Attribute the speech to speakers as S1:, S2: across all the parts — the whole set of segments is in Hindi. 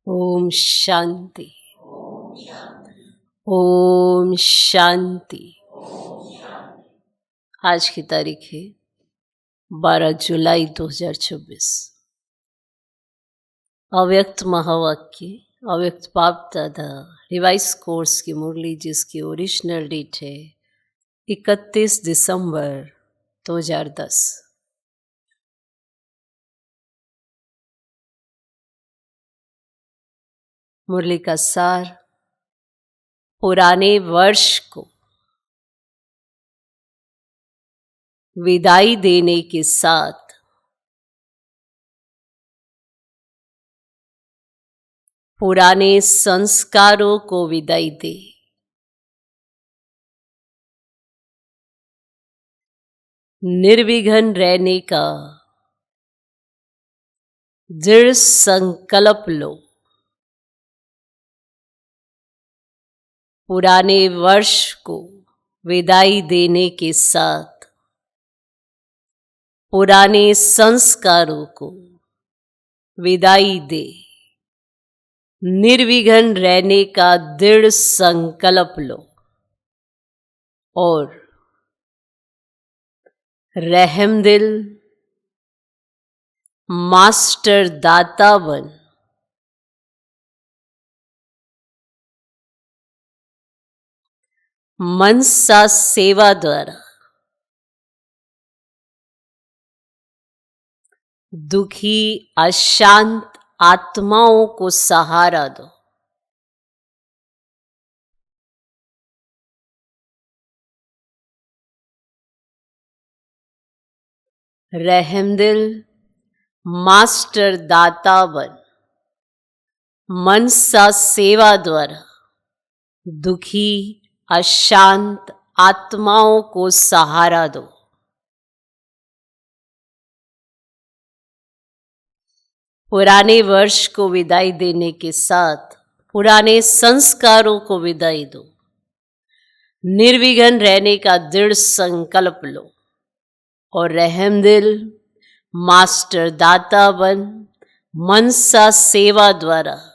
S1: ओम शांति। ओम शांति। आज की तारीख है 12 जुलाई 2024। अव्यक्त महावाक्य, अव्यक्त बाप दादा रिवाइज कोर्स की मुरली, जिसकी ओरिजिनल डेट है 31 दिसंबर 2010। मुरली का सार, पुराने वर्ष को विदाई देने के साथ पुराने संस्कारों को विदाई दे। निर्विघ्न रहने का दृढ़ संकल्प लो। पुराने वर्ष को विदाई देने के साथ पुराने संस्कारों को विदाई दे। निर्विघ्न रहने का दृढ़ संकल्प लो और रहमदिल मास्टर दाता बन मनसा सेवा द्वारा दुखी अशांत आत्माओं को सहारा दो। रहमदिल मास्टर दाता बन मनसा सेवा द्वारा दुखी अशांत आत्माओं को सहारा दो। पुराने वर्ष को विदाई देने के साथ पुराने संस्कारों को विदाई दो। निर्विघ्न रहने का दृढ़ संकल्प लो और रहमदिल मास्टर दाता बन मनसा सेवा द्वारा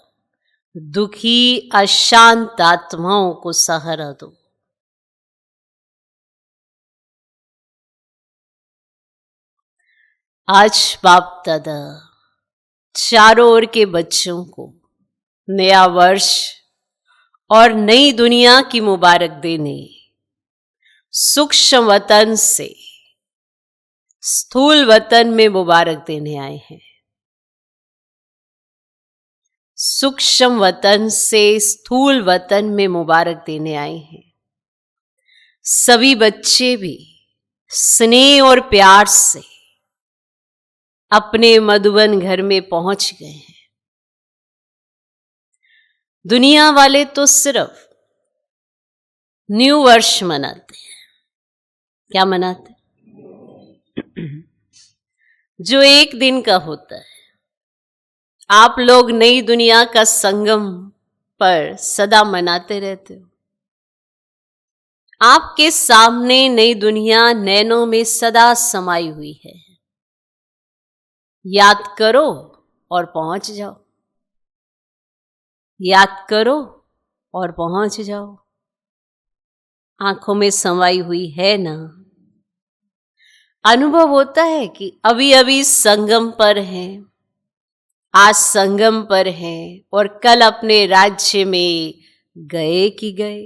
S1: दुखी अशांत आत्माओं को सहारा दो। आज बाप दादा चारों ओर के बच्चों को नया वर्ष और नई दुनिया की मुबारक देने सूक्ष्म वतन से स्थूल वतन में मुबारक देने आए हैं। सूक्ष्म वतन से स्थूल वतन में मुबारक देने आए हैं। सभी बच्चे भी स्नेह और प्यार से अपने मधुबन घर में पहुंच गए हैं। दुनिया वाले तो सिर्फ न्यू वर्ष मनाते हैं। क्या मनाते? जो एक दिन का होता है। आप लोग नई दुनिया का संगम पर सदा मनाते रहते हो। आपके सामने नई दुनिया नैनों में सदा समाई हुई है। याद करो और पहुंच जाओ। याद करो और पहुंच जाओ। आंखों में समाई हुई है ना। अनुभव होता है कि अभी अभी संगम पर हैं, आज संगम पर हैं और कल अपने राज्य में गए कि गए।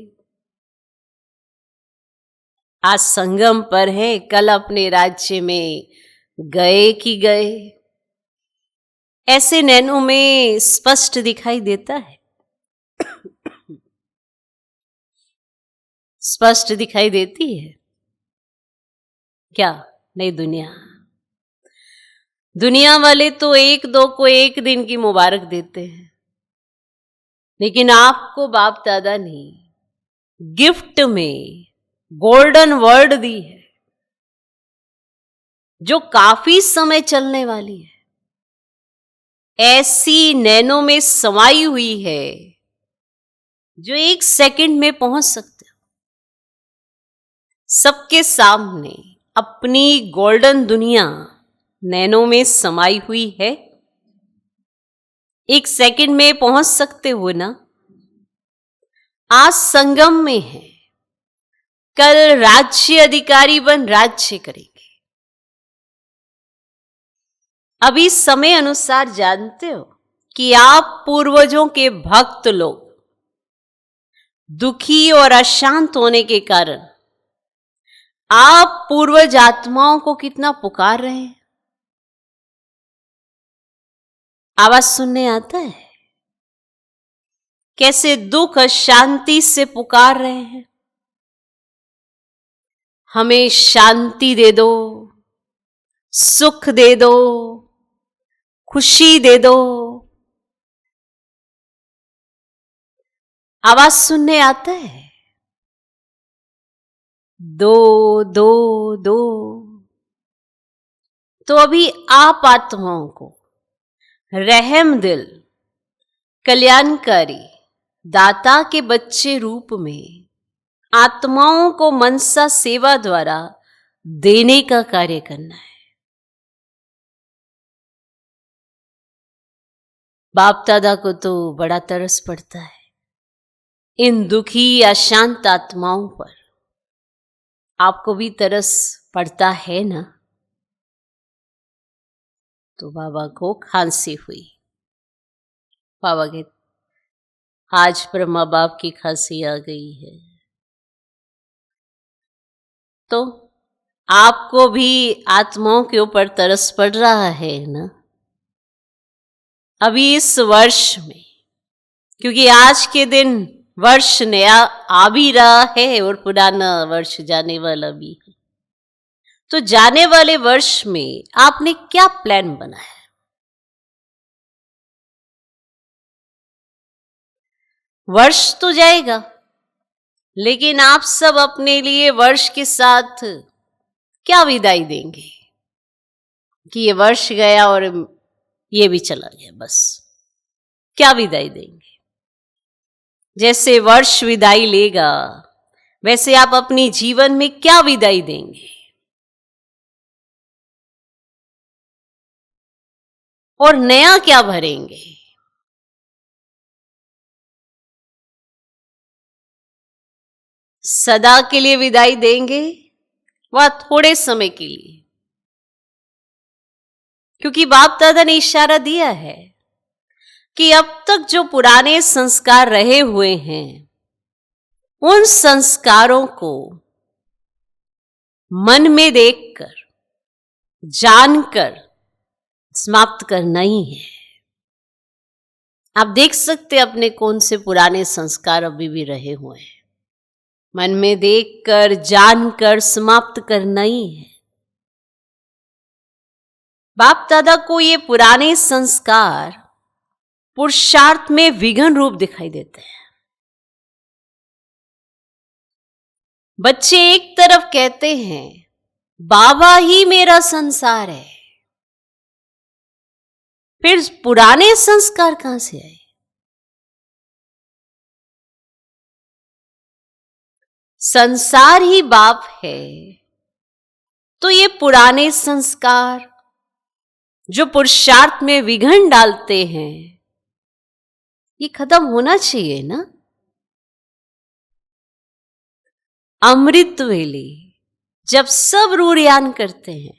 S1: आज संगम पर है, कल अपने राज्य में गए कि गए। ऐसे नैनों में स्पष्ट दिखाई देता है। स्पष्ट दिखाई देती है क्या नई दुनिया? दुनिया वाले तो एक दो को एक दिन की मुबारक देते हैं, लेकिन आपको बाप दादा ने गिफ्ट में गोल्डन वर्ड दी है, जो काफी समय चलने वाली है। ऐसी नैनों में समाई हुई है जो एक सेकंड में पहुंच सकते हो। सबके सामने अपनी गोल्डन दुनिया नैनों में समाई हुई है। एक सेकंड में पहुंच सकते हो ना। आज संगम में है, कल राज्य अधिकारी बन राज्य करेंगे। अभी समय अनुसार जानते हो कि आप पूर्वजों के भक्त लोग दुखी और अशांत होने के कारण आप पूर्वज आत्माओं को कितना पुकार रहे हैं। आवाज सुनने आता है कैसे दुख अशांति से पुकार रहे हैं। हमें शांति दे दो, सुख दे दो, खुशी दे दो। आवाज सुनने आता है, दो दो दो। तो अभी आप आत्माओं को रहम दिल, कल्याणकारी दाता के बच्चे रूप में आत्माओं को मनसा सेवा द्वारा देने का कार्य करना है। बाप दादा को तो बड़ा तरस पड़ता है इन दुखी अशांत आत्माओं पर। आपको भी तरस पड़ता है ना? तो बाबा को खांसी हुई। बाबा के आज ब्रह्मा बाप की खांसी आ गई है। तो आपको भी आत्माओं के ऊपर तरस पड़ रहा है ना अभी इस वर्ष में, क्योंकि आज के दिन वर्ष नया आ भी रहा है और पुराना वर्ष जाने वाला भी है। तो जाने वाले वर्ष में आपने क्या प्लान बनाया? वर्ष तो जाएगा, लेकिन आप सब अपने लिए वर्ष के साथ क्या विदाई देंगे कि ये वर्ष गया और ये भी चला गया, बस क्या विदाई देंगे? जैसे वर्ष विदाई लेगा वैसे आप अपनी जीवन में क्या विदाई देंगे और नया क्या भरेंगे? सदा के लिए विदाई देंगे व थोड़े समय के लिए? क्योंकि बाप दादा ने इशारा दिया है कि अब तक जो पुराने संस्कार रहे हुए हैं उन संस्कारों को मन में देखकर, जानकर समाप्त करना ही है। आप देख सकते अपने कौन से पुराने संस्कार अभी भी रहे हुए हैं। मन में देखकर, जानकर समाप्त करना ही है। बाप दादा को ये पुराने संस्कार पुरुषार्थ में विघ्न रूप दिखाई देते हैं। बच्चे एक तरफ कहते हैं बाबा ही मेरा संसार है, फिर पुराने संस्कार कहां से आए? संसार ही बाप है तो ये पुराने संस्कार जो पुरुषार्थ में विघ्न डालते हैं ये खत्म होना चाहिए ना। अमृत वेले जब सब रूरियान करते हैं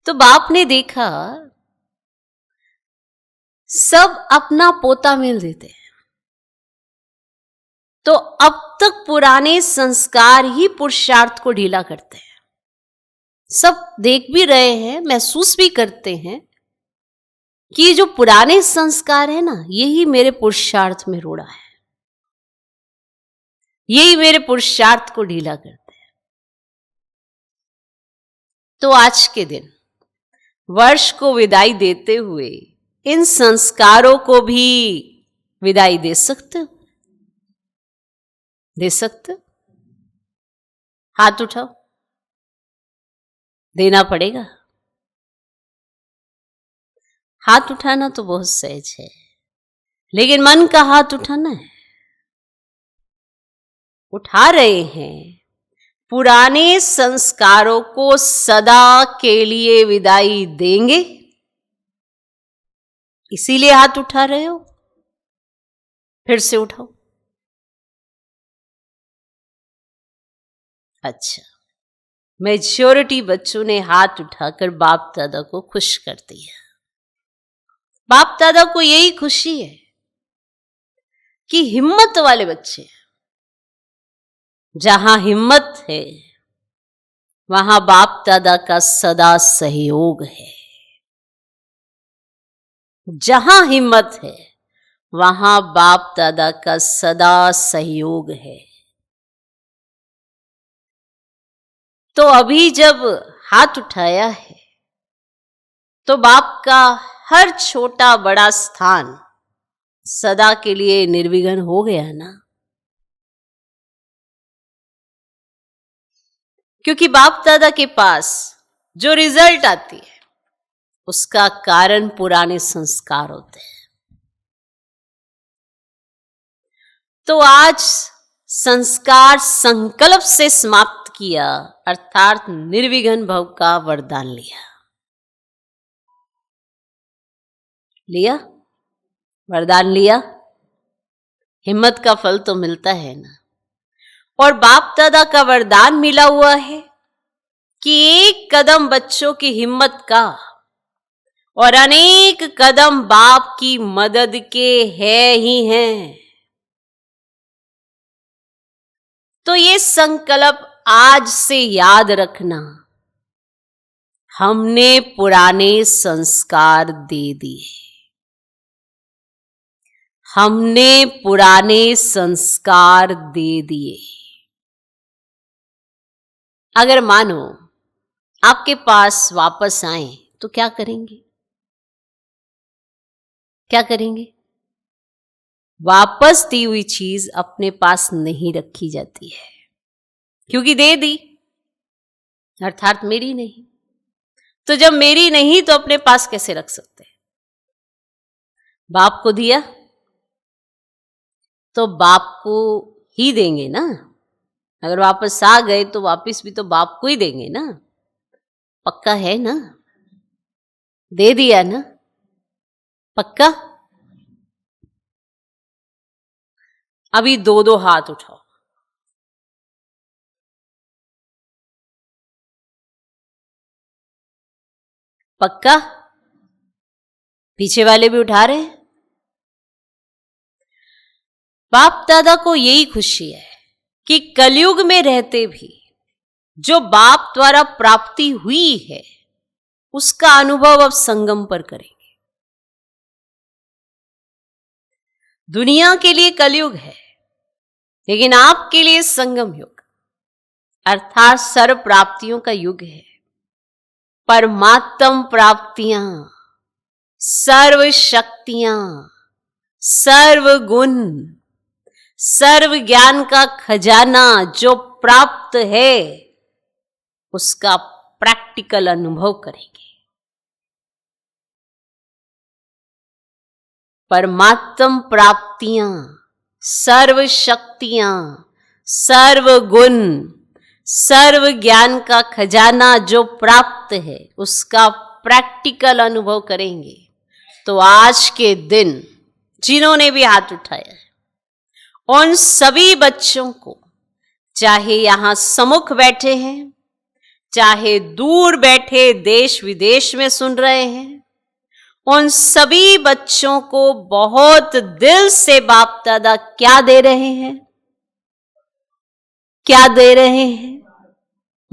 S1: तो बाप ने देखा सब अपना पोता मेल देते हैं। तो अब तक पुराने संस्कार ही पुरुषार्थ को ढीला करते हैं। सब देख भी रहे हैं, महसूस भी करते हैं कि जो पुराने संस्कार है ना यही मेरे पुरुषार्थ में रोड़ा है, यही मेरे पुरुषार्थ को ढीला करते हैं। तो आज के दिन वर्ष को विदाई देते हुए इन संस्कारों को भी विदाई दे सकते हो? दे सकते? हाथ उठाओ। देना पड़ेगा। हाथ उठाना तो बहुत सहज है, लेकिन मन का हाथ उठाना है। उठा रहे हैं। पुराने संस्कारों को सदा के लिए विदाई देंगे इसीलिए हाथ उठा रहे हो? फिर से उठाओ। अच्छा, मेजॉरिटी बच्चों ने हाथ उठाकर बाप दादा को खुश कर दिया। बाप दादा को यही खुशी है कि हिम्मत वाले बच्चे, जहां हिम्मत है वहां बाप दादा का सदा सहयोग है। जहां हिम्मत है वहां बाप दादा का सदा सहयोग है। तो अभी जब हाथ उठाया है तो बाप का हर छोटा बड़ा स्थान सदा के लिए निर्विघ्न हो गया ना। क्योंकि बाप दादा के पास जो रिजल्ट आती है उसका कारण पुराने संस्कार होते हैं। तो आज संस्कार संकल्प से समाप्त किया, अर्थात निर्विघ्न भव का वरदान लिया। वरदान लिया, हिम्मत का फल तो मिलता है ना। और बाप दादा का वरदान मिला हुआ है कि एक कदम बच्चों की हिम्मत का और अनेक कदम बाप की मदद के है ही हैं। तो ये संकल्प आज से याद रखना, हमने पुराने संस्कार दे दिए। हमने पुराने संस्कार दे दिए। अगर मानो आपके पास वापस आए तो क्या करेंगे? क्या करेंगे? वापस दी हुई चीज अपने पास नहीं रखी जाती है, क्योंकि दे दी, अर्थात मेरी नहीं। तो जब मेरी नहीं तो अपने पास कैसे रख सकते? बाप को दिया तो बाप को ही देंगे ना। अगर वापस आ गए तो वापस भी तो बाप को ही देंगे ना। पक्का है ना? दे दिया ना? पक्का? अभी दो दो हाथ उठाओ। पक्का? पीछे वाले भी उठा रहे हैं। बाप दादा को यही खुशी है कि कलयुग में रहते भी जो बाप द्वारा प्राप्ति हुई है उसका अनुभव अब संगम पर करेंगे। दुनिया के लिए कलयुग है, लेकिन आपके लिए संगम युग, अर्थात सर्व प्राप्तियों का युग है। परमात्म प्राप्तियां, सर्व शक्तियां, सर्व गुण, सर्व ज्ञान का खजाना जो प्राप्त है उसका प्रैक्टिकल अनुभव करेंगे। परमात्म प्राप्तियां, सर्व शक्तियां, सर्व गुण, सर्व ज्ञान का खजाना जो प्राप्त है उसका प्रैक्टिकल अनुभव करेंगे। तो आज के दिन जिन्होंने भी हाथ उठाया है उन सभी बच्चों को, चाहे यहां सम्मुख बैठे हैं, चाहे दूर बैठे देश विदेश में सुन रहे हैं, उन सभी बच्चों को बहुत दिल से बाप दादा क्या दे रहे हैं? क्या दे रहे हैं?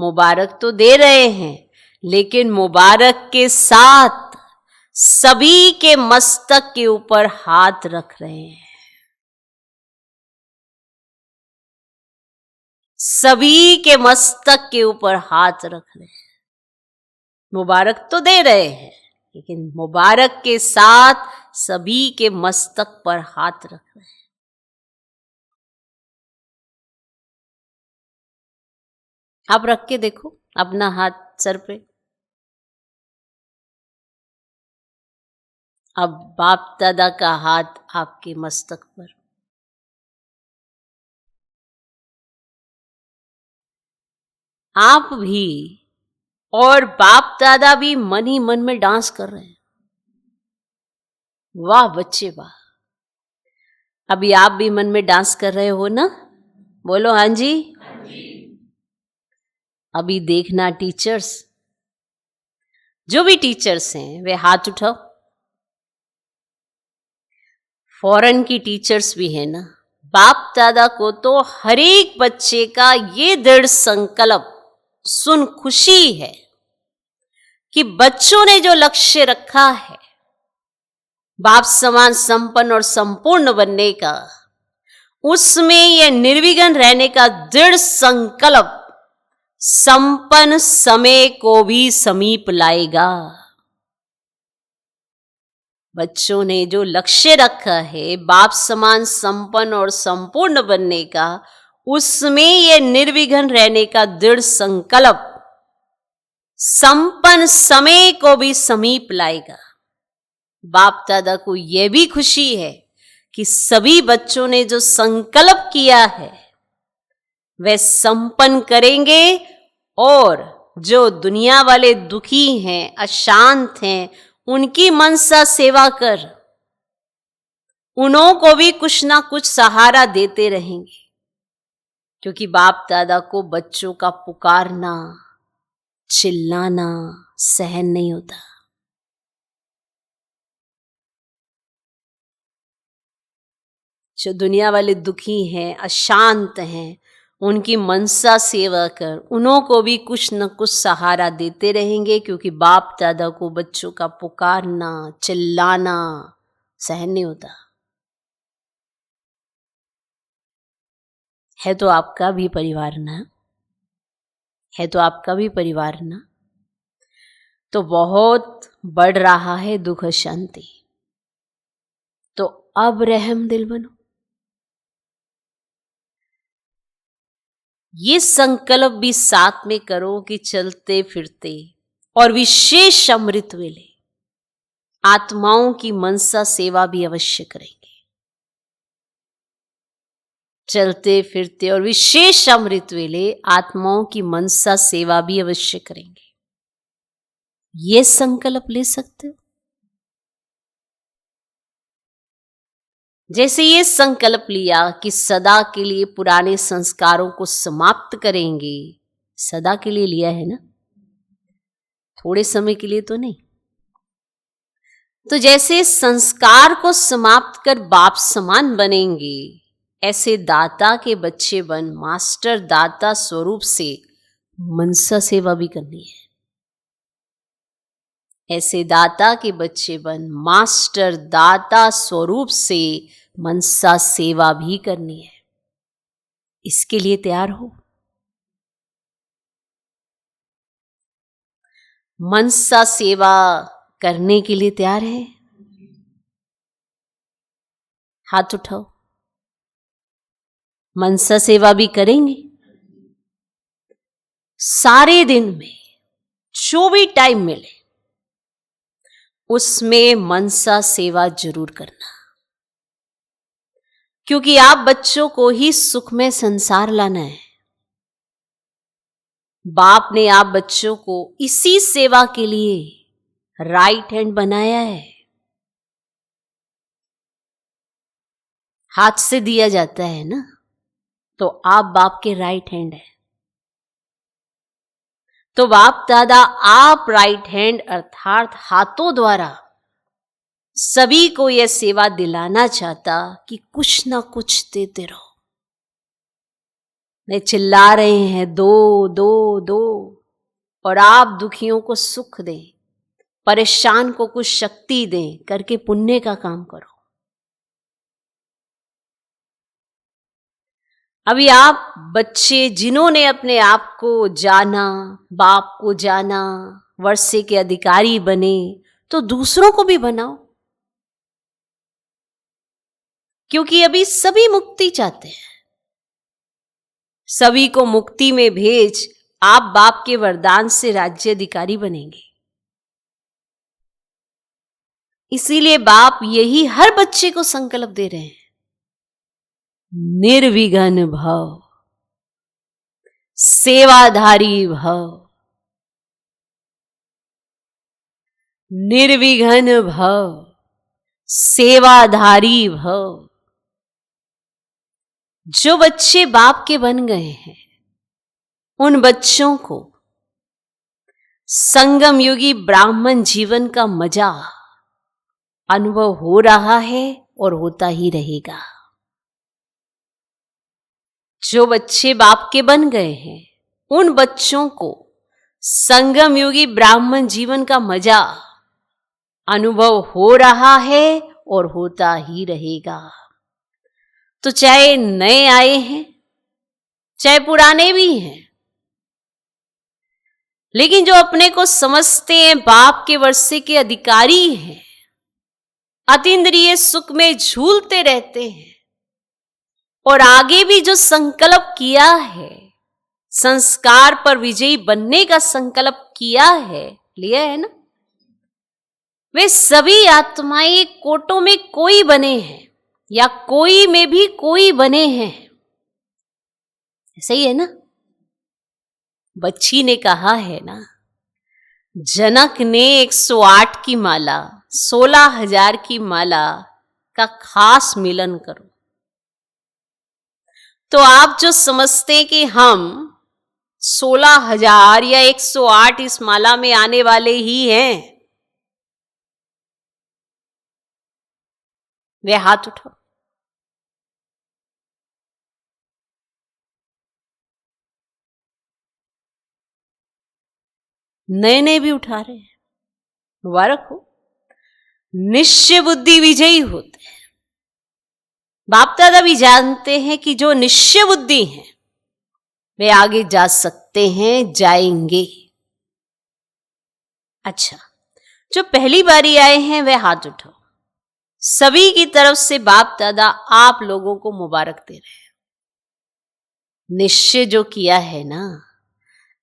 S1: मुबारक तो दे रहे हैं, लेकिन मुबारक के साथ सभी के मस्तक के ऊपर हाथ रख रहे हैं। सभी के मस्तक के ऊपर हाथ रख रहे हैं। मुबारक तो दे रहे हैं, लेकिन मुबारक के साथ सभी के मस्तक पर हाथ रख रहे हैं। आप रख के देखो अपना हाथ सर पे। अब बाप दादा का हाथ आपके मस्तक पर। आप भी और बाप दादा भी मन ही मन में डांस कर रहे हैं। वाह बच्चे वाह। अभी आप भी मन में डांस कर रहे हो ना? बोलो हाँ जी। अभी देखना टीचर्स, जो भी टीचर्स हैं वे हाथ उठाओ। फॉरेन की टीचर्स भी है ना। बाप दादा को तो हर एक बच्चे का ये दृढ़ संकल्प सुन खुशी है कि बच्चों ने जो लक्ष्य रखा है बाप समान संपन्न और संपूर्ण बनने का, उसमें यह निर्विघ्न रहने का दृढ़ संकल्प संपन्न समय को भी समीप लाएगा। बच्चों ने जो लक्ष्य रखा है बाप समान संपन्न और संपूर्ण बनने का, उसमें यह निर्विघ्न रहने का दृढ़ संकल्प संपन्न समय को भी समीप लाएगा। बाप दादा को यह भी खुशी है कि सभी बच्चों ने जो संकल्प किया है वह संपन्न करेंगे, और जो दुनिया वाले दुखी हैं, अशांत हैं, उनकी मनसा सेवा कर उन्हों को भी कुछ ना कुछ सहारा देते रहेंगे। क्योंकि बाप दादा को बच्चों का पुकारना, चिल्लाना सहन नहीं होता। जो दुनिया वाले दुखी हैं, अशांत हैं, उनकी मनसा सेवा कर उन्हों को भी कुछ न कुछ सहारा देते रहेंगे। क्योंकि बाप दादा को बच्चों का पुकारना, चिल्लाना सहन नहीं होता। है तो आपका भी परिवार ना, है तो आपका भी परिवार ना। तो बहुत बढ़ रहा है दुख शांति, तो अब रहम दिल बनो। ये संकल्प भी साथ में करो कि चलते फिरते और विशेष अमृत वेले आत्माओं की मनसा सेवा भी अवश्य करेंगे। चलते फिरते और विशेष अमृत वेले आत्माओं की मनसा सेवा भी अवश्य करेंगे। ये संकल्प ले सकते हो। जैसे ये संकल्प लिया कि सदा के लिए पुराने संस्कारों को समाप्त करेंगे, सदा के लिए लिया है ना, थोड़े समय के लिए तो नहीं। तो जैसे संस्कार को समाप्त कर बाप समान बनेंगे, ऐसे दाता के बच्चे बन मास्टर दाता स्वरूप से मनसा सेवा भी करनी है। ऐसे दाता के बच्चे बन मास्टर दाता स्वरूप से मनसा सेवा भी करनी है। इसके लिए तैयार हो। मनसा सेवा करने के लिए तैयार है? हाथ उठाओ। मनसा सेवा भी करेंगे। सारे दिन में जो भी टाइम मिले उसमें मनसा सेवा जरूर करना। क्योंकि आप बच्चों को ही सुखमय संसार लाना है। बाप ने आप बच्चों को इसी सेवा के लिए राइट हैंड बनाया है। हाथ से दिया जाता है ना, तो आप बाप के राइट हैंड है। तो बाप दादा आप राइट हैंड अर्थात हाथों द्वारा सभी को यह सेवा दिलाना चाहता कि कुछ ना कुछ देते रहो। नहीं चिल्ला रहे हैं दो दो दो, और आप दुखियों को सुख दें, परेशान को कुछ शक्ति दें, करके पुण्य का काम करो। अभी आप बच्चे जिन्होंने अपने आप को जाना, बाप को जाना, वर्षे के अधिकारी बने, तो दूसरों को भी बनाओ। क्योंकि अभी सभी मुक्ति चाहते हैं। सभी को मुक्ति में भेज आप बाप के वरदान से राज्य अधिकारी बनेंगे। इसीलिए बाप यही हर बच्चे को संकल्प दे रहे हैं, निर्विघ्न भव, सेवाधारी भव, निर्विघ्न भव, सेवाधारी भव। जो बच्चे बाप के बन गए हैं उन बच्चों को संगम युगी ब्राह्मण जीवन का मजा अनुभव हो रहा है और होता ही रहेगा। जो बच्चे बाप के बन गए हैं उन बच्चों को संगम युगी ब्राह्मण जीवन का मजा अनुभव हो रहा है और होता ही रहेगा। तो चाहे नए आए हैं चाहे पुराने भी हैं, लेकिन जो अपने को समझते हैं बाप के वर्षे के अधिकारी हैं, अतीन्द्रिय सुख में झूलते रहते हैं और आगे भी जो संकल्प किया है, संस्कार पर विजयी बनने का संकल्प किया है, लिया है ना, वे सभी आत्माएं कोटों में कोई बने हैं या कोई में भी कोई बने हैं। सही है ना। बच्ची ने कहा है ना, जनक ने 108 की माला 16,000 की माला का खास मिलन करो। तो आप जो समझते हैं कि हम 16,000 या 108 इस माला में आने वाले ही हैं, वे हाथ उठाओ। नए नए भी उठा रहे हैं, मुबारक हो। निश्चय बुद्धि विजयी होते हैं। बाप दादा भी जानते हैं कि जो निश्चय बुद्धि हैं वे आगे जा सकते हैं, जाएंगे। अच्छा, जो पहली बारी आए हैं वे हाथ उठाओ। सभी की तरफ से बाप दादा आप लोगों को मुबारक दे रहे हैं। निश्चय जो किया है ना,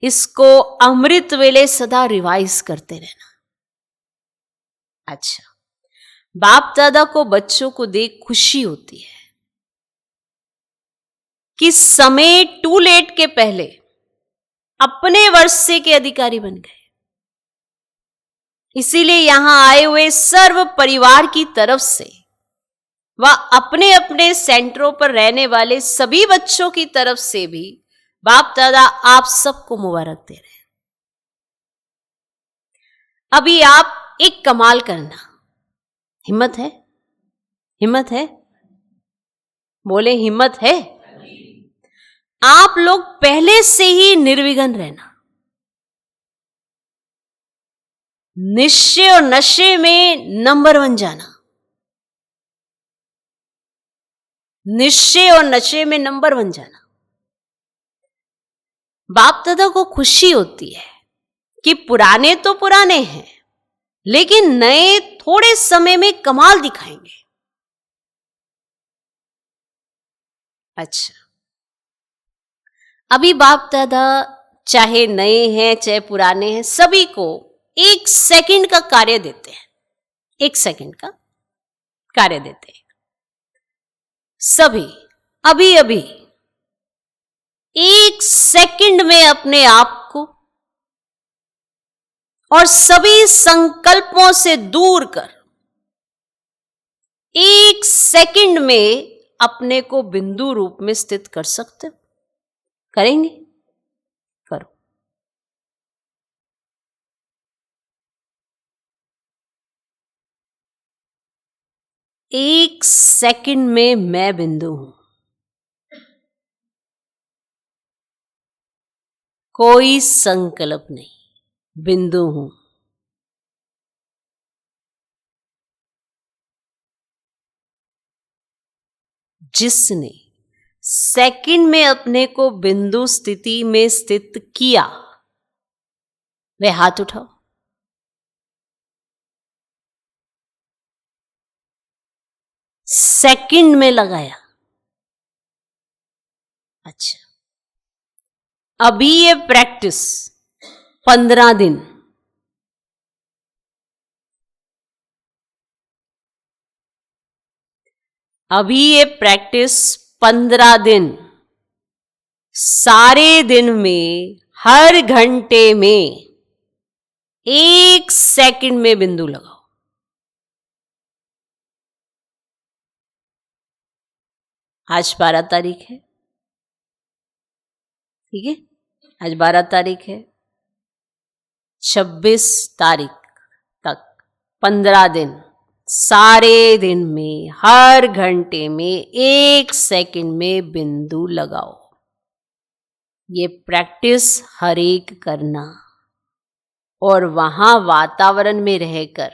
S1: इसको अमृत वेले सदा रिवाइज करते रहना। अच्छा, बाप दादा को बच्चों को देख खुशी होती है कि समय टू लेट के पहले अपने वर्षे के अधिकारी बन गए। इसीलिए यहां आए हुए सर्व परिवार की तरफ से व अपने अपने सेंटरों पर रहने वाले सभी बच्चों की तरफ से भी बाप दादा आप सबको मुबारक दे रहे हैं। अभी आप एक कमाल करना, हिम्मत है? हिम्मत है? बोले हिम्मत है? आप लोग पहले से ही निर्विघ्न रहना। निश्चय और नशे में नंबर 1 जाना। निश्चय और नशे में नंबर 1 जाना। बाप दादा को खुशी होती है कि पुराने तो पुराने हैं, लेकिन नए थोड़े समय में कमाल दिखाएंगे। अच्छा, अभी बाप दादा चाहे नए हैं चाहे पुराने हैं, सभी को 1 सेकंड का कार्य देते हैं। 1 सेकंड का कार्य देते हैं। सभी अभी अभी 1 सेकंड में अपने आप को और सभी संकल्पों से दूर कर 1 सेकंड में अपने को बिंदु रूप में स्थित कर सकते हो। करेंगे? करो। एक सेकंड में मैं बिंदु हूं। कोई संकल्प नहीं, बिंदु हूं। जिसने सेकंड में अपने को बिंदु स्थिति में स्थित किया, वे हाथ उठाओ। सेकंड में लगाया। अच्छा, अभी ये प्रैक्टिस 15 दिन, अभी ये प्रैक्टिस 15 दिन, सारे दिन में हर घंटे में 1 सेकंड में बिंदु लगाओ। आज 12 तारीख है, ठीक है, आज 12 तारीख है। 26 तारीख तक 15 दिन, सारे दिन में हर घंटे में 1 सेकंड में बिंदु लगाओ। ये प्रैक्टिस हर एक करना और वहां वातावरण में रहकर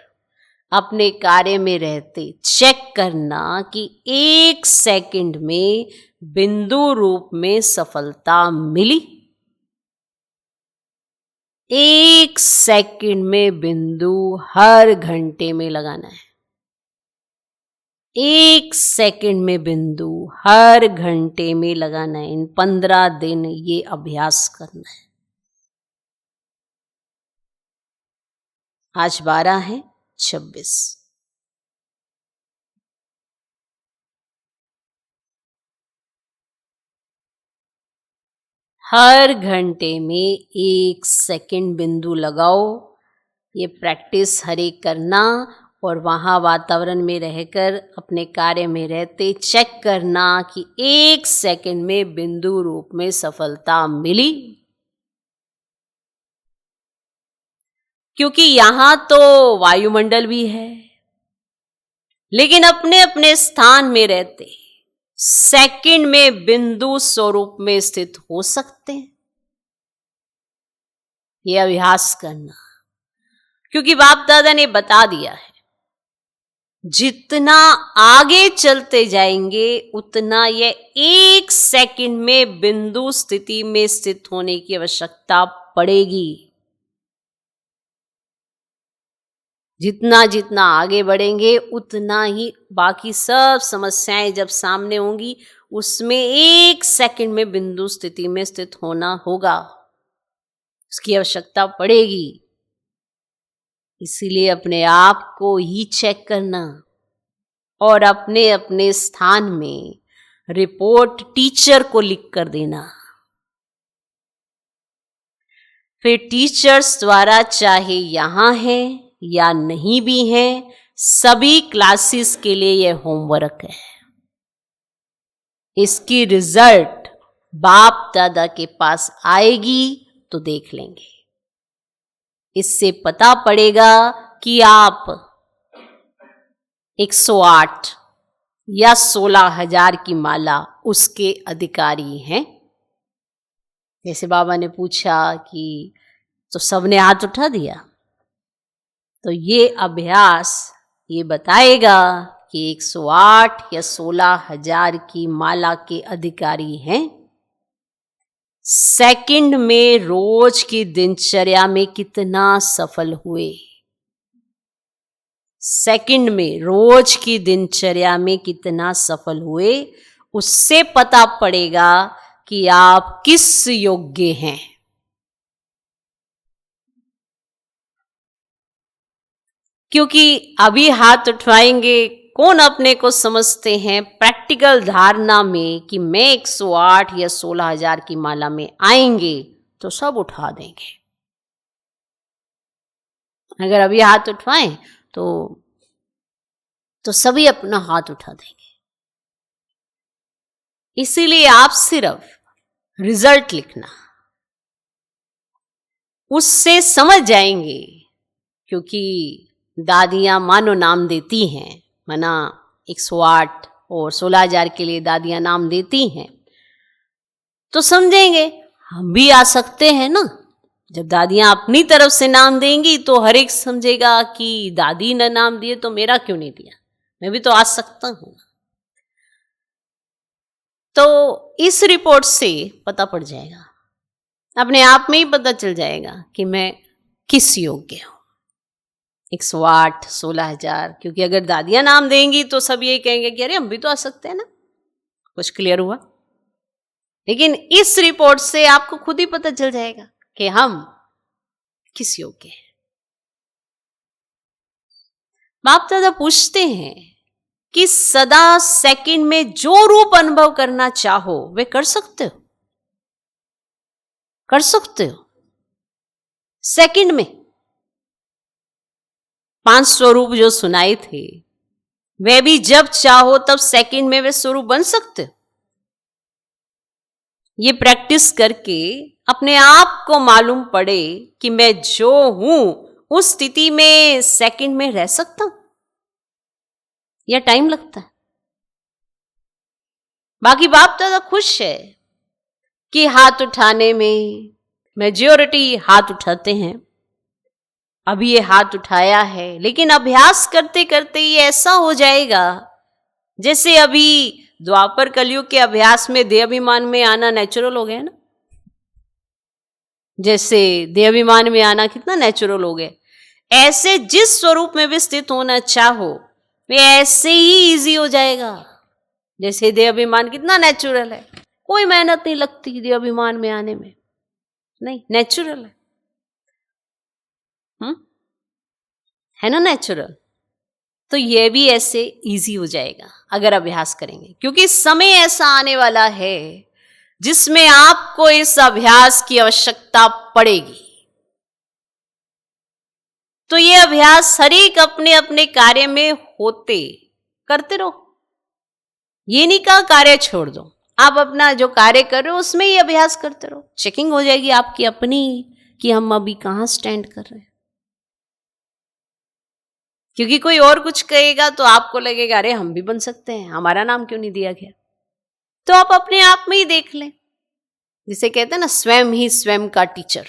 S1: अपने कार्य में रहते चेक करना कि 1 सेकंड में बिंदु रूप में सफलता मिली। 1 सेकंड में बिंदु हर घंटे में लगाना है। 1 सेकंड में बिंदु हर घंटे में लगाना है। इन 15 दिन ये अभ्यास करना है। आज 12 है, 26। हर घंटे में 1 सेकंड बिंदु लगाओ। ये प्रैक्टिस हर एक करना और वहां वातावरण में रहकर अपने कार्य में रहते चेक करना कि 1 सेकंड में बिंदु रूप में सफलता मिली। क्योंकि यहां तो वायुमंडल भी है, लेकिन अपने अपने स्थान में रहते सेकंड में बिंदु स्वरूप में स्थित हो सकते हैं। यह अभ्यास करना, क्योंकि बाप दादा ने बता दिया है जितना आगे चलते जाएंगे उतना यह 1 सेकंड में बिंदु स्थिति में स्थित होने की आवश्यकता पड़ेगी। जितना जितना आगे बढ़ेंगे उतना ही बाकी सब समस्याएं जब सामने होंगी उसमें 1 सेकंड में बिंदु स्थिति में स्थित होना होगा, उसकी आवश्यकता पड़ेगी। इसीलिए अपने आप को ही चेक करना और अपने अपने स्थान में रिपोर्ट टीचर को लिख कर देना। फिर टीचर्स द्वारा चाहे यहां है या नहीं भी है, सभी क्लासेस के लिए यह होमवर्क है। इसकी रिजल्ट बाप दादा के पास आएगी तो देख लेंगे। इससे पता पड़ेगा कि आप 108 या 16,000 की माला उसके अधिकारी हैं। जैसे बाबा ने पूछा कि तो सबने हाथ उठा दिया, तो ये अभ्यास ये बताएगा कि 108 या 16,000 की माला के अधिकारी हैं। सेकंड में रोज की दिनचर्या में कितना सफल हुए, सेकंड में रोज की दिनचर्या में कितना सफल हुए, उससे पता पड़ेगा कि आप किस योग्य हैं। क्योंकि अभी हाथ उठवाएंगे, कौन अपने को समझते हैं प्रैक्टिकल धारणा में कि मैं 108 या 16,000 की माला में आएंगे तो सब उठा देंगे। अगर अभी हाथ उठवाएं तो सभी अपना हाथ उठा देंगे। इसीलिए आप सिर्फ रिजल्ट लिखना, उससे समझ जाएंगे। क्योंकि दादियां मानो नाम देती हैं, माना 108 और 16,000 के लिए दादियां नाम देती हैं, तो समझेंगे हम भी आ सकते हैं ना। जब दादियां अपनी तरफ से नाम देंगी तो हर एक समझेगा कि दादी ने नाम दिए तो मेरा क्यों नहीं दिया, मैं भी तो आ सकता हूं। तो इस रिपोर्ट से पता पड़ जाएगा, अपने आप में ही पता चल जाएगा कि मैं किस योग्य हूं। 108, 16,000, क्योंकि अगर दादियां नाम देंगी तो सब यही कहेंगे कि अरे हम भी तो आ सकते हैं ना। कुछ क्लियर हुआ? लेकिन इस रिपोर्ट से आपको खुद ही पता चल जाएगा कि हम किस योग्य हैं। बाप दादा पूछते हैं कि सदा सेकंड में जो रूप अनुभव करना चाहो वे कर सकते हो, कर सकते हो। सेकंड में 5 स्वरूप जो सुनाए थे वे भी जब चाहो तब सेकंड में वे स्वरूप बन सकते हो। ये प्रैक्टिस करके अपने आप को मालूम पड़े कि मैं जो हूं उस स्थिति में सेकंड में रह सकता हूं या टाइम लगता है। बाकी बाप दादा खुश है कि हाथ उठाने में मेजॉरिटी हाथ उठाते हैं। अभी ये हाथ उठाया है, लेकिन अभ्यास करते करते ये ऐसा हो जाएगा जैसे अभी द्वापर कलयुग के अभ्यास में देहाभिमान में आना नेचुरल हो गया ना। जैसे देहाभिमान में आना कितना नेचुरल हो गया, ऐसे जिस स्वरूप में भी स्थित होना चाहो वे ऐसे ही इजी हो जाएगा। जैसे देहाभिमान कितना नेचुरल है, कोई मेहनत नहीं लगती देहाभिमान में आने में, नहीं नेचुरल है ना नेचुरल। तो ये भी ऐसे इजी हो जाएगा अगर अभ्यास करेंगे, क्योंकि समय ऐसा आने वाला है जिसमें आपको इस अभ्यास की आवश्यकता पड़ेगी। तो ये अभ्यास हर एक अपने अपने कार्य में होते करते रहो। ये नहीं कहा कार्य छोड़ दो, आप अपना जो कार्य कर रहे हो उसमें ही अभ्यास करते रहो। चेकिंग हो जाएगी आपकी अपनी कि हम अभी कहां स्टैंड कर रहे हैं। क्योंकि कोई और कुछ कहेगा तो आपको लगेगा अरे हम भी बन सकते हैं, हमारा नाम क्यों नहीं दिया गया। तो आप अपने आप में ही देख लें, जिसे कहते हैं ना स्वयं ही स्वयं का टीचर।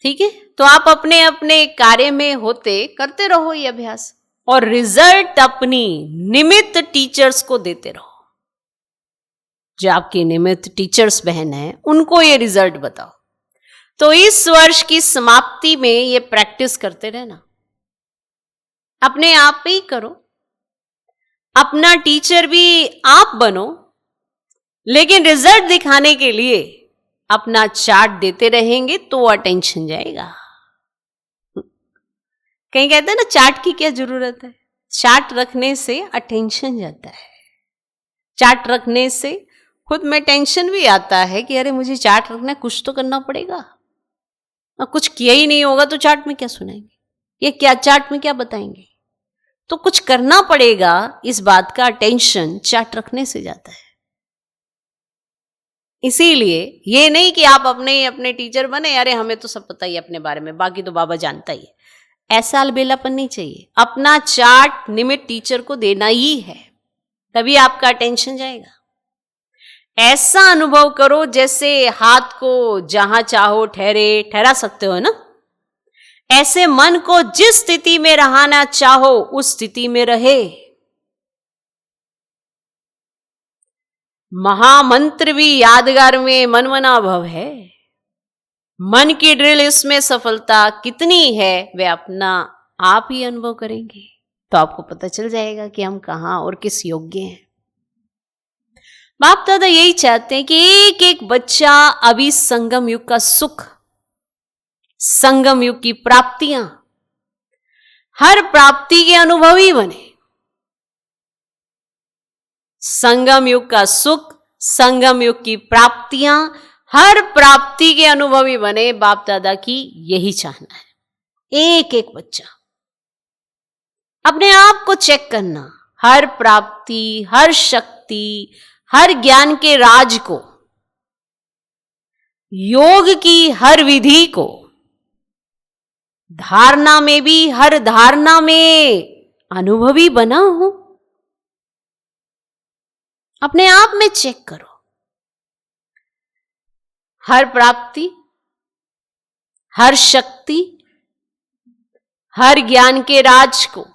S1: ठीक है, तो आप अपने अपने कार्य में होते करते रहो ये अभ्यास, और रिजल्ट अपनी निमित्त टीचर्स को देते रहो। जो आपके निमित्त टीचर्स बहन है उनको ये रिजल्ट बताओ। तो इस वर्ष की समाप्ति में ये प्रैक्टिस करते रहना, अपने आप पे ही करो। अपना टीचर भी आप बनो, लेकिन रिजल्ट दिखाने के लिए अपना चार्ट देते रहेंगे तो अटेंशन जाएगा। कहीं कहते हैं ना चार्ट की क्या जरूरत है, चार्ट रखने से अटेंशन जाता है। चार्ट रखने से खुद में टेंशन भी आता है कि अरे मुझे चार्ट रखना है, कुछ तो करना पड़ेगा। और कुछ किया ही नहीं होगा तो चार्ट में क्या सुनाएंगे, ये क्या चार्ट में क्या बताएंगे। तो कुछ करना पड़ेगा, इस बात का अटेंशन चार्ट रखने से जाता है। इसीलिए ये नहीं कि आप अपने टीचर बने, अरे हमें तो सब पता ही है अपने बारे में, बाकी तो बाबा जानता ही है। ऐसा अलबेलापन नहीं चाहिए। अपना चार्ट निमित्त टीचर को देना ही है, तभी आपका अटेंशन जाएगा। ऐसा अनुभव करो जैसे हाथ को जहां चाहो ठहरा सकते हो ना, ऐसे मन को जिस स्थिति में रहना चाहो उस स्थिति में रहे। महामंत्र भी यादगार में मनमना भव है। मन की ड्रिल इसमें सफलता कितनी है वे अपना आप ही अनुभव करेंगे, तो आपको पता चल जाएगा कि हम कहां और किस योग्य हैं। बाप दादा यही चाहते हैं कि एक एक बच्चा अभी संगम युग का सुख, संगम युग की प्राप्तियां, हर प्राप्ति के अनुभवी बने। संगम युग का सुख, संगम युग की प्राप्तियां, हर प्राप्ति के अनुभवी बने। बाप दादा की यही चाहना है। एक एक बच्चा अपने आप को चेक करना, हर प्राप्ति, हर शक्ति, हर ज्ञान के राज को, योग की हर विधि को, धारणा में भी हर धारणा में अनुभवी बना हूं। अपने आप में चेक करो, हर प्राप्ति, हर शक्ति, हर ज्ञान के राज को।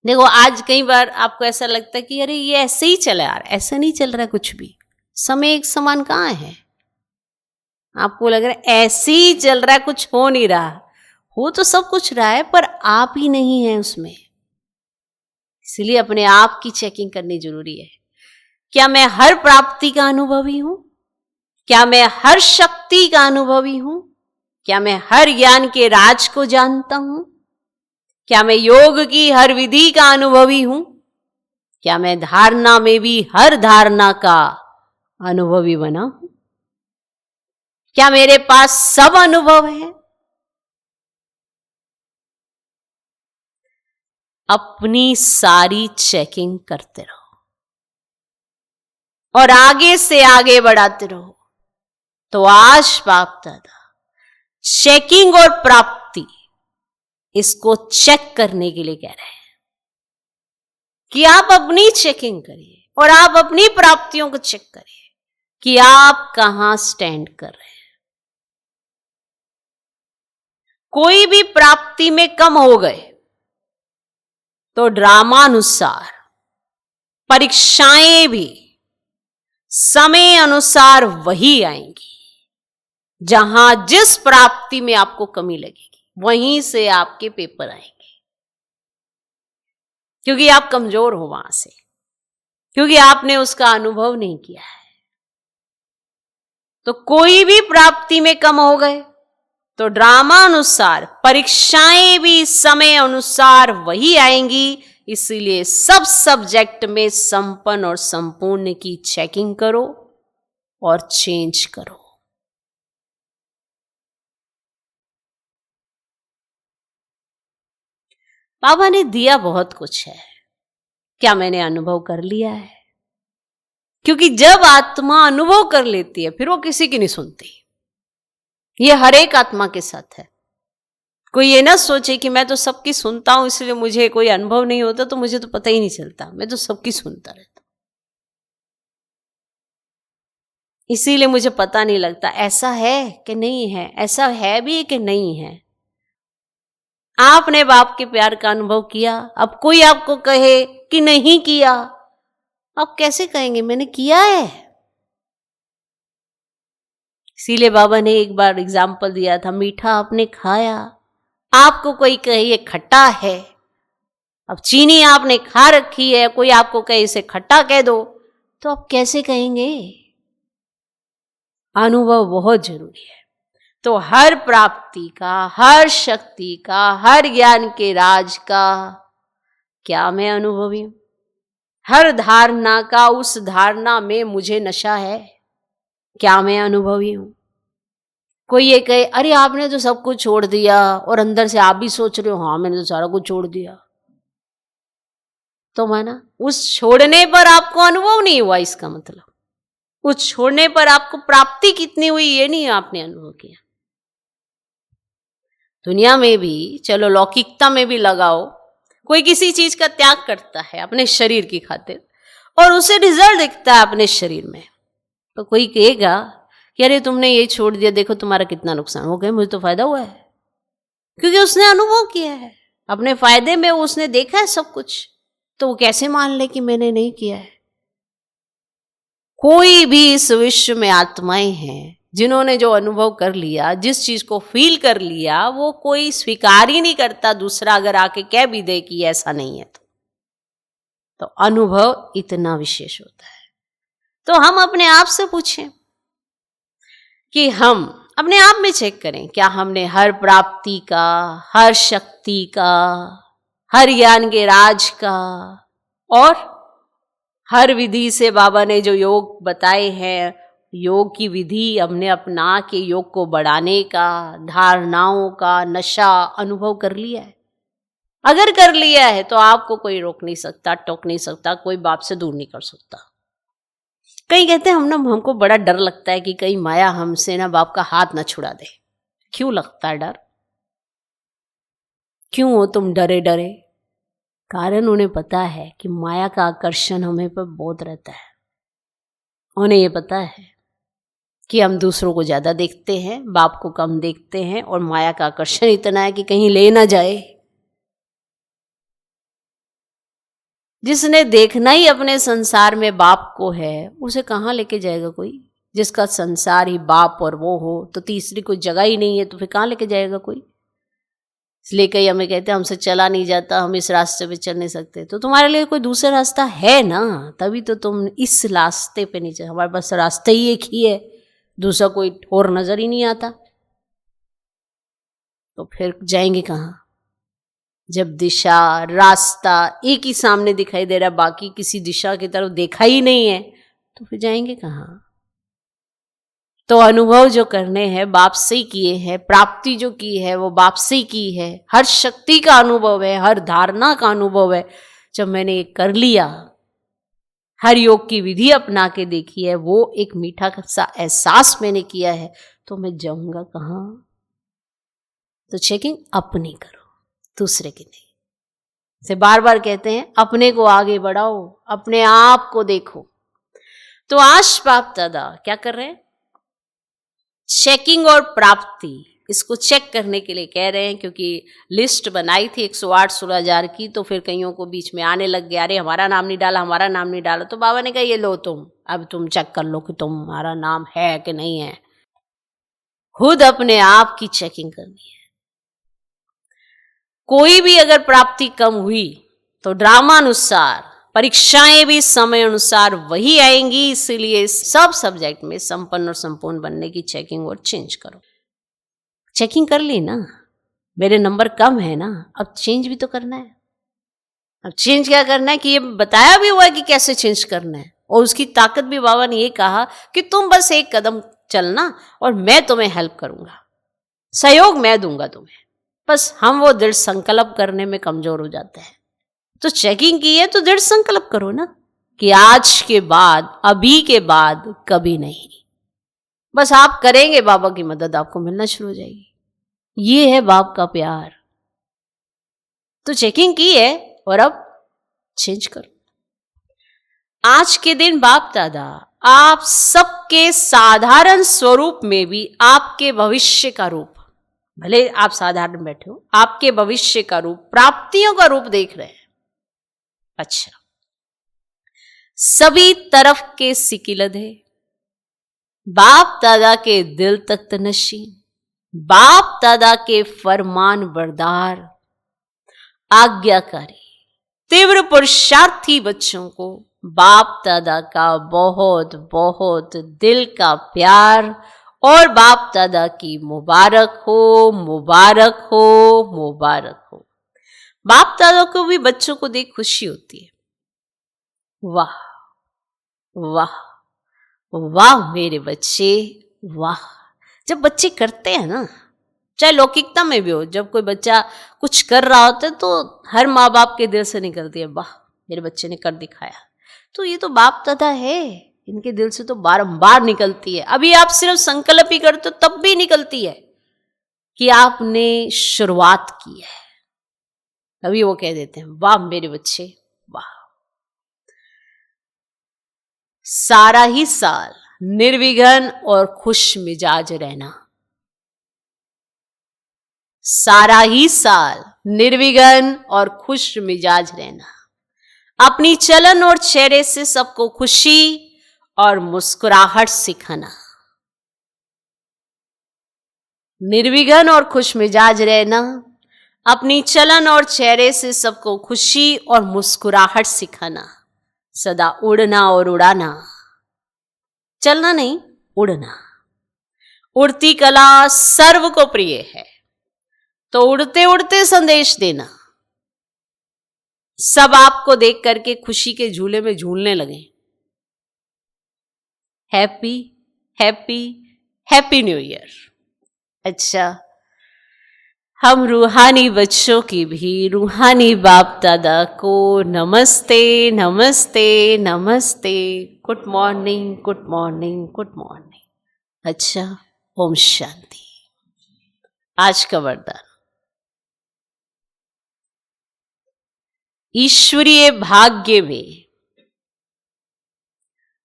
S1: देखो आज कई बार आपको ऐसा लगता है कि अरे ये ऐसे ही चला यार, ऐसा नहीं चल रहा कुछ भी, समय एक समान कहां है। आपको लग रहा है ऐसे ही चल रहा है, कुछ हो नहीं रहा। हो तो सब कुछ रहा है पर आप ही नहीं है उसमें। इसलिए अपने आप की चेकिंग करनी जरूरी है। क्या मैं हर प्राप्ति का अनुभवी हूं? क्या मैं हर शक्ति का अनुभवी हूं? क्या मैं हर ज्ञान के राज को जानता हूं? क्या मैं योग की हर विधि का अनुभवी हूं? क्या मैं धारणा में भी हर धारणा का अनुभवी बना हूं? क्या मेरे पास सब अनुभव है? अपनी सारी चेकिंग करते रहो। और आगे से आगे बढ़ाते रहो। तो आज बाप दादा चेकिंग और प्राप्ति, इसको चेक करने के लिए कह रहे हैं कि आप अपनी चेकिंग करिए और आप अपनी प्राप्तियों को चेक करिए कि आप कहां स्टैंड कर रहे हैं। कोई भी प्राप्ति में कम हो गए तो ड्रामानुसार परीक्षाएं भी समय अनुसार वही आएंगी। जहां जिस प्राप्ति में आपको कमी लगेगी वहीं से आपके पेपर आएंगे, क्योंकि आप कमजोर हो वहां से, क्योंकि आपने उसका अनुभव नहीं किया है। तो कोई भी प्राप्ति में कम हो गए तो ड्रामा अनुसार परीक्षाएं भी समय अनुसार वही आएंगी। इसीलिए सब सब्जेक्ट में संपन्न और संपूर्ण की चेकिंग करो और चेंज करो। बाबा ने दिया बहुत कुछ है, क्या मैंने अनुभव कर लिया है? क्योंकि जब आत्मा अनुभव कर लेती है फिर वो किसी की नहीं सुनती। ये हर एक आत्मा के साथ है। कोई ये ना सोचे कि मैं तो सबकी सुनता हूं इसलिए मुझे कोई अनुभव नहीं होता, तो मुझे तो पता ही नहीं चलता, मैं तो सबकी सुनता रहता, इसीलिए मुझे पता नहीं लगता ऐसा है कि नहीं है, ऐसा है भी कि नहीं है। आपने बाप के प्यार का अनुभव किया, अब कोई आपको कहे कि नहीं किया, आप कैसे कहेंगे मैंने किया है? इसीलिए बाबा ने एक बार एग्जाम्पल दिया था, मीठा आपने खाया, आपको कोई कहे ये खट्टा है। अब चीनी आपने खा रखी है, कोई आपको कहे इसे खट्टा कह दो, तो आप कैसे कहेंगे? अनुभव बहुत जरूरी है। तो हर प्राप्ति का, हर शक्ति का, हर ज्ञान के राज का क्या मैं अनुभवी हूं? हर धारणा का, उस धारणा में मुझे नशा है, क्या मैं अनुभवी हूं? कोई ये कहे अरे आपने तो सब कुछ छोड़ दिया, और अंदर से आप भी सोच रहे हो हाँ मैंने तो सारा कुछ छोड़ दिया, तो माना उस छोड़ने पर आपको अनुभव नहीं हुआ, इसका मतलब उस छोड़ने पर आपको प्राप्ति कितनी हुई ये नहीं आपने अनुभव किया। दुनिया में भी चलो लौकिकता में भी लगाओ, कोई किसी चीज का त्याग करता है अपने शरीर की खातिर और उसे रिजल्ट दिखता है अपने शरीर में, तो कोई कहेगा कि अरे तुमने ये छोड़ दिया, देखो तुम्हारा कितना नुकसान हो गया, मुझे तो फायदा हुआ है, क्योंकि उसने अनुभव किया है अपने फायदे में, उसने देखा है सब कुछ, तो वो कैसे मान ले कि मैंने नहीं किया है? कोई भी इस विश्व में आत्माएं हैं जिन्होंने जो अनुभव कर लिया, जिस चीज को फील कर लिया, वो कोई स्वीकार ही नहीं करता दूसरा अगर आके कह भी दे कि ऐसा नहीं है तो अनुभव इतना विशेष होता है। तो हम अपने आप से पूछें कि हम अपने आप में चेक करें, क्या हमने हर प्राप्ति का, हर शक्ति का, हर ज्ञान के राज का और हर विधि से बाबा ने जो योग बताए हैं, योग की विधि हमने अपना के योग को बढ़ाने का, धारणाओं का नशा अनुभव कर लिया है? अगर कर लिया है तो आपको कोई रोक नहीं सकता, टोक नहीं सकता, कोई बाप से दूर नहीं कर सकता। कई कहते हैं हमको बड़ा डर लगता है कि कहीं माया हमसे ना बाप का हाथ ना छुड़ा दे। क्यों लगता है डर? क्यों हो तुम डरे डरे? कारण उन्हें पता है कि माया का आकर्षण हमें पर बहुत रहता है। उन्हें ये पता है कि हम दूसरों को ज्यादा देखते हैं, बाप को कम देखते हैं, और माया का आकर्षण इतना है कि कहीं ले ना जाए। जिसने देखना ही अपने संसार में बाप को है, उसे कहाँ लेके जाएगा कोई? जिसका संसार ही बाप और वो हो तो तीसरी कोई जगह ही नहीं है, तो फिर कहाँ लेके जाएगा कोई? इसलिए कई हमें कहते हैं हमसे चला नहीं जाता, हम इस रास्ते पे चल नहीं सकते। तो तुम्हारे लिए कोई दूसरा रास्ता है ना, तभी तो तुम इस रास्ते पे नहीं चल। हमारे पास रास्ता ही एक ही है, दूसरा कोई और नजर ही नहीं आता, तो फिर जाएंगे कहाँ? जब दिशा रास्ता एक ही सामने दिखाई दे रहा, बाकी किसी दिशा की तरफ देखा ही नहीं है, तो फिर जाएंगे कहाँ? तो अनुभव जो करने हैं बाप से किए हैं, प्राप्ति जो की है वो बाप से की है, हर शक्ति का अनुभव है, हर धारणा का अनुभव है। जब मैंने ये कर लिया हर योग की विधि अपना के देखी है, वो एक मीठा सा एहसास मैंने किया है, तो मैं जाऊंगा कहाँ? तो चेकिंग अपनी करो, दूसरे की नहीं। से बार बार कहते हैं अपने को आगे बढ़ाओ, अपने आप को देखो। तो आज बाप दादा क्या कर रहे हैं? चेकिंग और प्राप्ति, इसको चेक करने के लिए कह रहे हैं, क्योंकि लिस्ट बनाई थी 108-16,000 की, तो फिर कईयों को बीच में आने लग गया, अरे हमारा नाम नहीं डाला, हमारा नाम नहीं डाला। तो बाबा ने कहा ये लो तुम, अब तुम चेक कर लो कि तुम्हारा नाम है कि नहीं है। खुद अपने आप की चेकिंग करनी है। कोई भी अगर प्राप्ति कम हुई तो ड्रामा अनुसार परीक्षाएं भी समय अनुसार वही आएंगी, इसीलिए सब सब्जेक्ट में संपन्न और संपूर्ण बनने की चेकिंग और चेंज करो। चेकिंग कर ली ना, मेरे नंबर कम है ना, अब चेंज भी तो करना है। अब चेंज क्या करना है कि ये बताया भी हुआ है कि कैसे चेंज करना है, और उसकी ताकत भी बाबा ने ये कहा कि तुम बस एक कदम चलना और मैं तुम्हें हेल्प करूंगा, सहयोग मैं दूंगा तुम्हें। बस हम वो दृढ़ संकल्प करने में कमजोर हो जाते हैं। तो चेकिंग की है तो दृढ़ संकल्प करो ना कि आज के बाद, अभी के बाद कभी नहीं। बस आप करेंगे, बाबा की मदद आपको मिलना शुरू हो जाएगी। ये है बाप का प्यार। तो चेकिंग की है और अब चेंज करो। आज के दिन बाप दादा आप सबके साधारण स्वरूप में भी आपके भविष्य का रूप, भले आप साधारण बैठे हो, आपके भविष्य का रूप, प्राप्तियों का रूप देख रहे हैं। अच्छा, सभी तरफ के सिकिलधे, बाप दादा के दिल तख्त नशीन, बाप दादा के फरमान बरदार, आज्ञाकारी, तीव्र पुरुषार्थी बच्चों को बाप दादा का बहुत बहुत दिल का प्यार और बाप दादा की मुबारक हो, मुबारक हो, मुबारक हो। बाप दादा को भी बच्चों को देख खुशी होती है। वाह वाह वाह मेरे बच्चे, वाह। जब बच्चे करते हैं ना, चाहे लौकिकता में भी हो, जब कोई बच्चा कुछ कर रहा होता है तो हर माँ बाप के दिल से निकलती है, वाह मेरे बच्चे ने कर दिखाया। तो ये तो बाप दादा है, इनके दिल से तो बारंबार निकलती है। अभी आप सिर्फ संकल्प ही करते हो तब भी निकलती है कि आपने शुरुआत की है। अभी वो कह देते हैं वाह मेरे बच्चे, वाह। सारा ही साल निर्विघ्न और खुश मिजाज रहना, सारा ही साल निर्विघ्न और खुश मिजाज रहना, अपनी चलन और चेहरे से सबको खुशी और मुस्कुराहट सिखाना। निर्विघ्न और खुश मिजाज रहना, अपनी चलन और चेहरे से सबको खुशी और मुस्कुराहट सिखाना, सदा उड़ना और उड़ाना, चलना नहीं उड़ना। उड़ती कला सर्व को प्रिय है, तो उड़ते उड़ते संदेश देना। सब आपको देख करके खुशी के झूले में झूलने लगे। Happy happy happy new year. अच्छा, हम रूहानी बच्चों की भी रूहानी बाप दादा को नमस्ते नमस्ते नमस्ते, good morning good morning good morning. अच्छा, ओम शांति। आज का वरदान, ईश्वरीय भाग्य में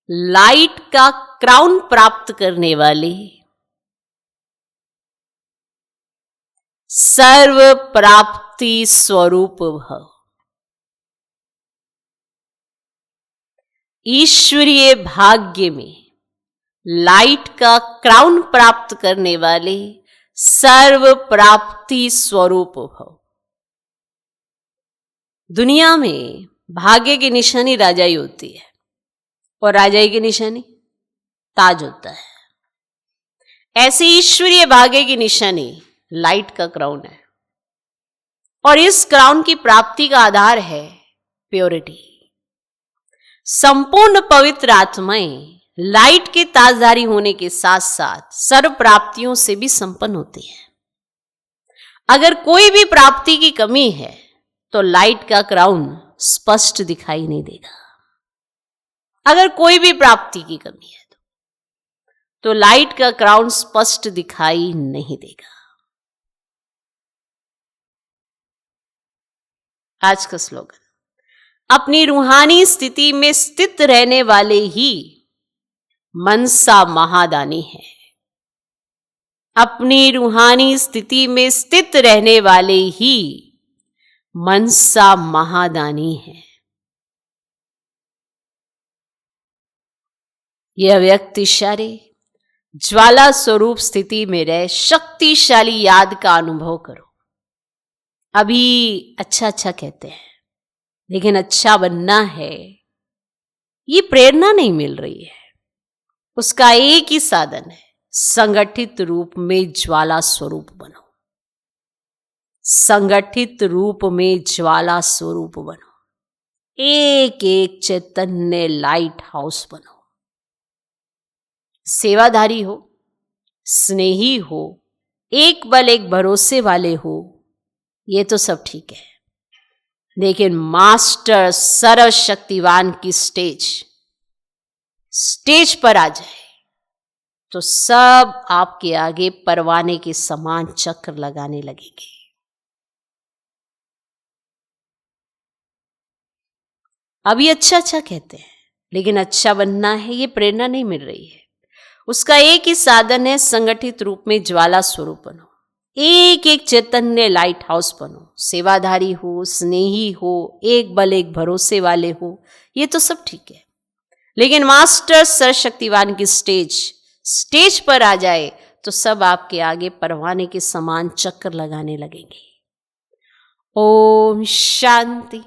S1: लाइट का क्राउन प्राप्त करने वाले, सर्व प्राप्ति स्वरूप भव। ईश्वरीय भाग्य में लाइट का क्राउन प्राप्त करने वाले, सर्व प्राप्ति स्वरूप भव। दुनिया में भाग्य की निशानी राजाई होती है, और राजाई की निशानी ताज होता है। ऐसे ईश्वरीय भाग्य की निशानी लाइट का क्राउन है, और इस क्राउन की प्राप्ति का आधार है प्योरिटी। संपूर्ण पवित्र आत्माएं लाइट के ताजदारी होने के साथ साथ सर्व प्राप्तियों से भी संपन्न होती है। अगर कोई भी प्राप्ति की कमी है तो लाइट का क्राउन स्पष्ट दिखाई नहीं देगा। अगर कोई भी प्राप्ति की कमी है तो लाइट का क्राउन स्पष्ट दिखाई नहीं देगा। आज का स्लोगन, अपनी रूहानी स्थिति में स्थित रहने वाले ही मनसा महादानी है। अपनी रूहानी स्थिति में स्थित रहने वाले ही मनसा महादानी है। यह व्यक्ति शरीर ज्वाला स्वरूप स्थिति में रह शक्तिशाली याद का अनुभव करो। अभी अच्छा अच्छा कहते हैं, लेकिन अच्छा बनना है, ये प्रेरणा नहीं मिल रही है। उसका एक ही साधन है, संगठित रूप में ज्वाला स्वरूप बनो। संगठित रूप में ज्वाला स्वरूप बनो। एक एक चैतन्य लाइट हाउस बनो। सेवाधारी हो, स्नेही हो, एक बल एक भरोसे वाले हो, ये तो सब ठीक है, लेकिन मास्टर सर्वशक्तिवान की स्टेज पर आ जाए तो सब आपके आगे परवाने के समान चक्र लगाने लगेंगे। अभी अच्छा अच्छा कहते हैं, लेकिन अच्छा बनना है, ये प्रेरणा नहीं मिल रही है। उसका एक ही साधन है, संगठित रूप में ज्वाला स्वरूप बनो। एक एक चैतन्य लाइट हाउस बनो। सेवाधारी हो, स्नेही हो, एक बल एक भरोसे वाले हो, ये तो सब ठीक है, लेकिन मास्टर सर्वशक्तिवान की स्टेज पर आ जाए तो सब आपके आगे परवाने के समान चक्कर लगाने लगेंगे। ओम शांति।